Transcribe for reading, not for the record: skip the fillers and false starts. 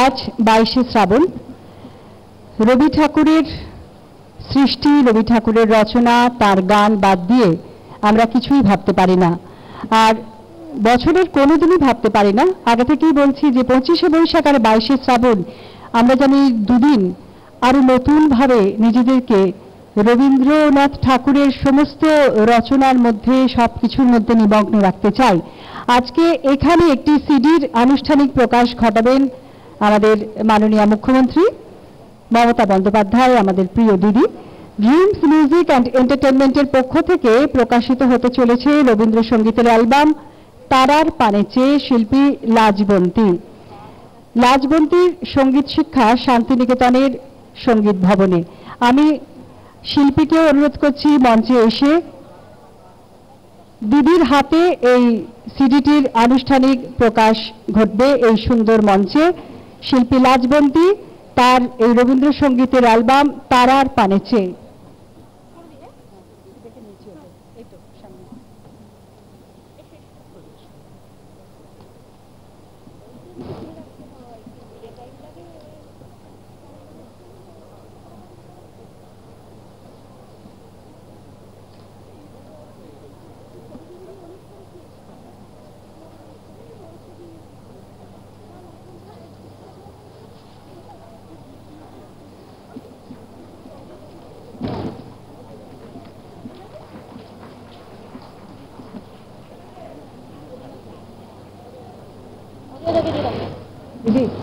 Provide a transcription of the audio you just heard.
আজ 22শে শ্রাবণ। রবি ঠাকুরের সৃষ্টি, রবি ঠাকুরের রচনা, তার গান বাদ দিয়ে আমরা কিছুই ভাবতে পারি না। আর বছরের কোনোদিনই ভাবতে পারি না। আগে থেকেই বলছি যে 25শে বৈশাখ আর 22শে শ্রাবণ আমরা জানি দুদিন আরো নতুনভাবে নিজেদেরকে রবীন্দ্রনাথ ঠাকুরের সমস্ত রচনার মধ্যে, সবকিছুর মধ্যে নিমগ্ন রাখতে চাই। আজকে এখানে একটি সিডির আনুষ্ঠানিক প্রকাশ ঘটাবেন আমাদের মাননীয় মুখ্যমন্ত্রী মমতা বন্দ্যোপাধ্যায়, আমাদের প্রিয় দিদি। ড্রিমস মিউজিক অ্যান্ড এন্টারটেনমেন্টের পক্ষ থেকে প্রকাশিত হতে চলেছে রবীন্দ্রসঙ্গীতের অ্যালবাম তারার পানে চেয়ে, শিল্পী লাজবন্তী। লাজবন্তীর সঙ্গীত শিক্ষা শান্তিনিকেতনের সঙ্গীত ভবনে। আমি শিল্পীকে অনুরোধ করছি মঞ্চে এসে দিদির হাতে এই সিডিটির আনুষ্ঠানিক প্রকাশ ঘটবে এই সুন্দর মঞ্চে। শিল্পী লাজবন্তী তার এই রবীন্দ্রসঙ্গীতের অ্যালবাম তারার পানে চেয়ে। দিদি